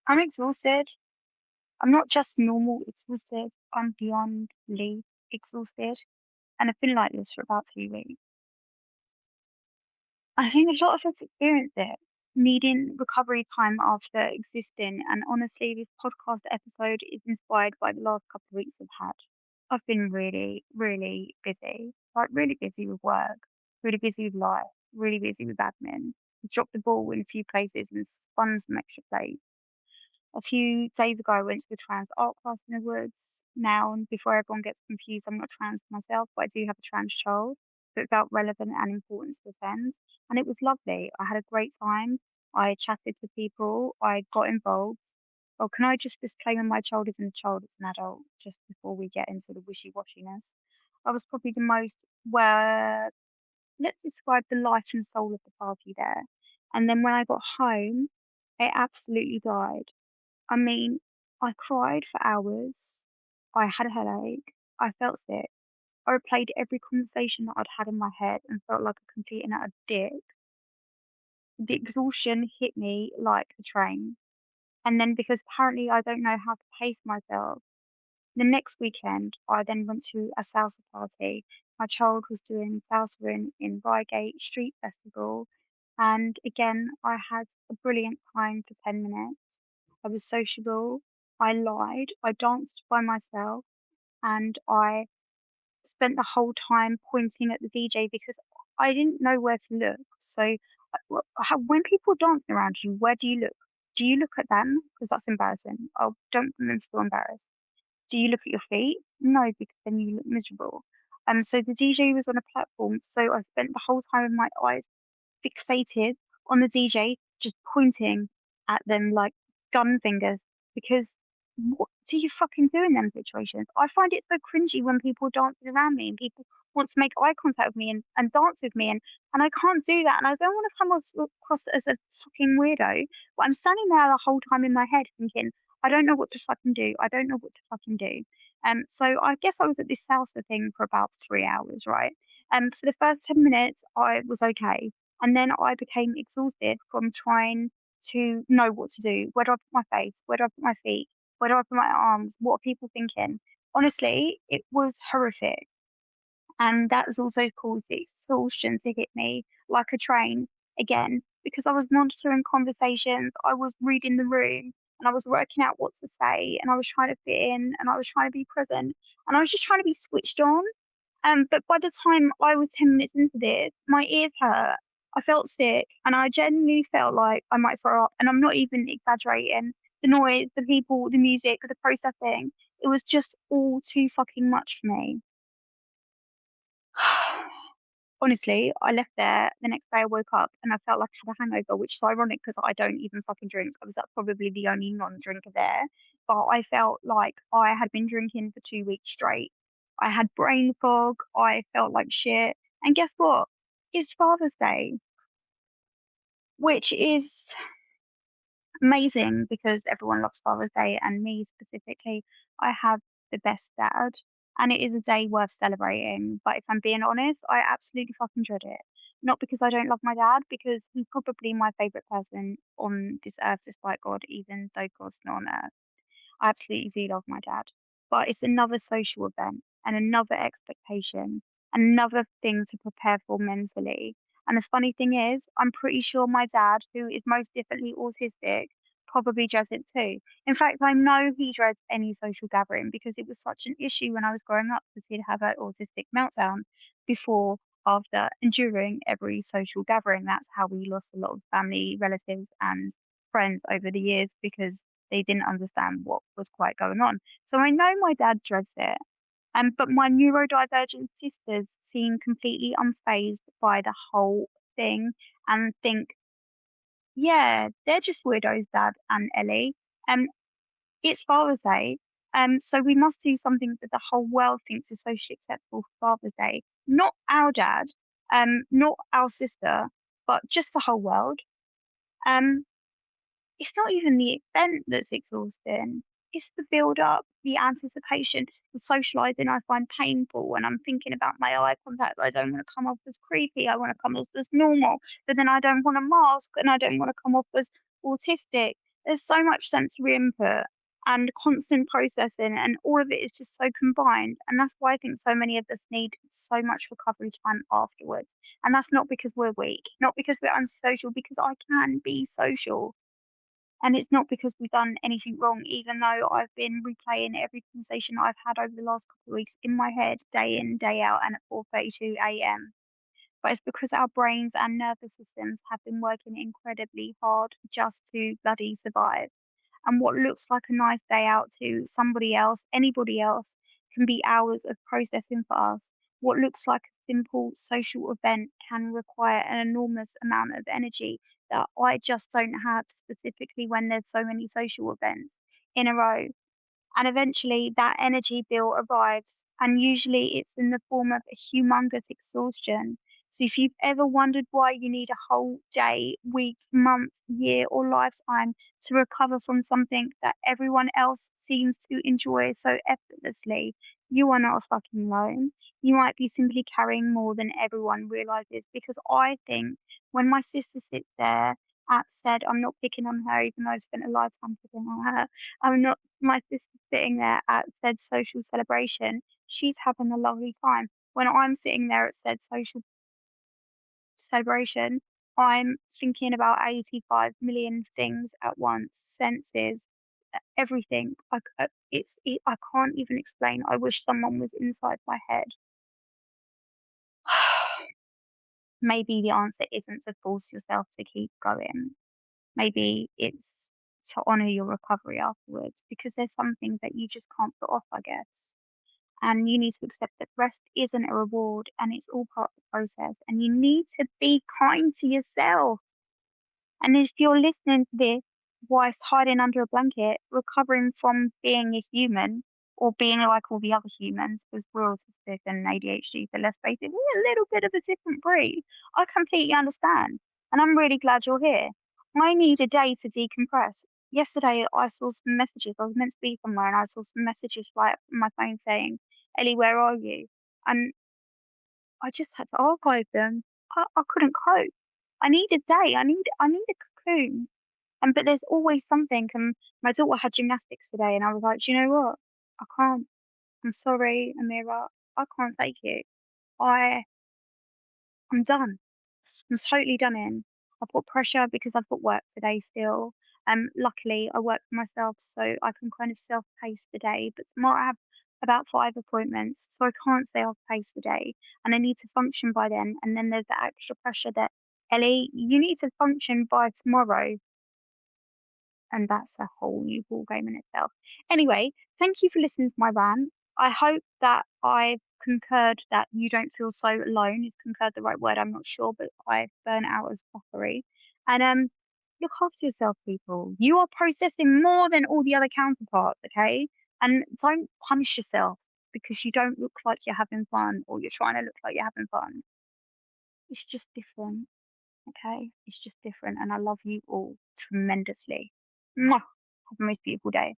I'm exhausted. I'm not just normal exhausted. I'm beyondly exhausted. And I've been like this for about 2 weeks. I think a lot of us experience it, needing recovery time after existing. And honestly, this podcast episode is inspired by the last couple of weeks I've had. I've been really, really busy, like really busy with work, really busy with life, really busy with admin. Dropped the ball in a few places and spun some extra plates. A few days ago, I went to a trans art class in the woods. Now, and before everyone gets confused, I'm not trans myself, but I do have a trans child. So it felt relevant and important to attend. And it was lovely. I had a great time. I chatted to people. I got involved. Oh, can I just disclaim my child isn't a child, it's an adult, just before we get into the wishy-washiness? I was probably the most, well, let's describe the life and soul of the party there. And then when I got home, it absolutely died. I mean, I cried for hours. I had a headache. I felt sick. I replayed every conversation that I'd had in my head and felt like a complete and utter dick. The exhaustion hit me like a train. And then because apparently I don't know how to pace myself, the next weekend I then went to a salsa party. My child was doing salsa in Reigate Street Festival. And again, I had a brilliant time for 10 minutes. I was sociable. I lied. I danced by myself. And I spent the whole time pointing at the DJ because I didn't know where to look. So, when people are dancing around you, where do you look? Do you look at them? Because that's embarrassing. Oh, don't make me feel embarrassed. Do you look at your feet? No, because then you look miserable. So the DJ was on a platform, so I spent the whole time with my eyes fixated on the DJ, just pointing at them like gun fingers. Because what do you fucking do in them situations? I find it so cringy when people are dancing around me and people want to make eye contact with me and dance with me, and I can't do that. And I don't want to come across as a fucking weirdo. But I'm standing there the whole time in my head thinking, I don't know what to fucking do. I don't know what to fucking do. So I guess I was at this salsa thing for about 3 hours, right? For the first 10 minutes, I was okay. And then I became exhausted from trying to know what to do. Where do I put my face? Where do I put my feet? Where do I put my arms? What are people thinking? Honestly, it was horrific. And that has also caused the exhaustion to hit me like a train again, because I was monitoring conversations, I was reading the room, and I was working out what to say, and I was trying to fit in, and I was trying to be present, and I was just trying to be switched on. But by the time I was 10 minutes into this, my ears hurt. I felt sick, and I genuinely felt like I might throw up. And I'm not even exaggerating. The noise, the people, the music, the processing, it was just all too fucking much for me. Honestly, I left there the next day. I woke up and I felt like I had a hangover, which is ironic because I don't even fucking drink. I was probably the only non-drinker there, but I felt like I had been drinking for 2 weeks straight. I had brain fog. I felt like shit. And guess what? It's Father's Day, which is amazing because everyone loves Father's Day, and me specifically, I have the best dad, and it is a day worth celebrating. But if I'm being honest, I absolutely fucking dread it. Not because I don't love my dad, because he's probably my favorite person on this earth, despite God, even though God's not on earth. I absolutely do love my dad, but it's another social event and another expectation, another thing to prepare for mentally. And the funny thing is, I'm pretty sure my dad, who is most definitely autistic, probably dreads it too. In fact, I know he dreads any social gathering because it was such an issue when I was growing up because he'd have an autistic meltdown before, after, and during every social gathering. That's how we lost a lot of family, relatives, and friends over the years because they didn't understand what was quite going on. So I know my dad dreads it. But my neurodivergent sisters seem completely unfazed by the whole thing and think, yeah, they're just weirdos, Dad and Ellie. Um, it's Father's Day. So we must do something that the whole world thinks is socially acceptable for Father's Day. Not our dad, not our sister, but just the whole world. Um, It's not even the event that's exhausting. It's the build up, the anticipation, the socializing I find painful when I'm thinking about my eye contact. I don't want to come off as creepy. I want to come off as normal. But then I don't want a mask and I don't want to come off as autistic. There's so much sensory input and constant processing, and all of it is just so combined. And that's why I think so many of us need so much recovery time afterwards. And that's not because we're weak, not because we're unsocial, because I can be social. And it's not because we've done anything wrong, even though I've been replaying every conversation I've had over the last couple of weeks in my head, day in, day out, and at 4:32 a.m. But it's because our brains and nervous systems have been working incredibly hard just to bloody survive. And what looks like a nice day out to somebody else, anybody else, can be hours of processing for us. What looks like a simple social event can require an enormous amount of energy that I just don't have, specifically when there's so many social events in a row. And eventually that energy bill arrives, and usually it's in the form of a humongous exhaustion. So if you've ever wondered why you need a whole day, week, month, year, or lifetime to recover from something that everyone else seems to enjoy so effortlessly, you are not fucking alone. You might be simply carrying more than everyone realizes. Because I think when my sister sits there at said, I'm not picking on her, even though I spent a lifetime picking on her. I'm not My sister's sitting there at said social celebration, she's having a lovely time. When I'm sitting there at said social celebration, I'm thinking about 85 million things at once, senses, everything. I can't even explain. I wish someone was inside my head. Maybe the answer isn't to force yourself to keep going. Maybe it's to honor your recovery afterwards, because there's some things that you just can't put off, I guess. And you need to accept that rest isn't a reward, and it's all part of the process. And you need to be kind to yourself. And if you're listening to this whilst hiding under a blanket, recovering from being a human or being like all the other humans, because we're autistic and ADHD, so let's face it, we're a little bit of a different breed. I completely understand. And I'm really glad you're here. I need a day to decompress. Yesterday, I saw some messages. I was meant to be somewhere and I saw some messages right up on my phone saying, Ellie, where are you? And I just had to archive them. I couldn't cope. I need a day. I need a cocoon. And but there's always something. And my daughter had gymnastics today, and I was like, "Do you know what? I can't. I'm sorry, Amira. I can't take it. I I'm done. I'm totally done in. I've got pressure because I've got work today still. Luckily I work for myself, so I can kind of self-pace the day. But tomorrow I have about 5 appointments, so I can't self-pace the day, and I need to function by then. And then there's the extra pressure that Ellie, you need to function by tomorrow, and that's a whole new ball game in itself. Anyway, thank you for listening to my rant. I hope that I've concurred that you don't feel so alone. Is concurred the right word? I'm not sure, but I burn out as fuckery. And look after yourself, people. You are processing more than all the other counterparts, okay? And don't punish yourself because you don't look like you're having fun, or you're trying to look like you're having fun. It's just different, okay? It's just different, and I love you all tremendously. Mwah. Have a most beautiful day.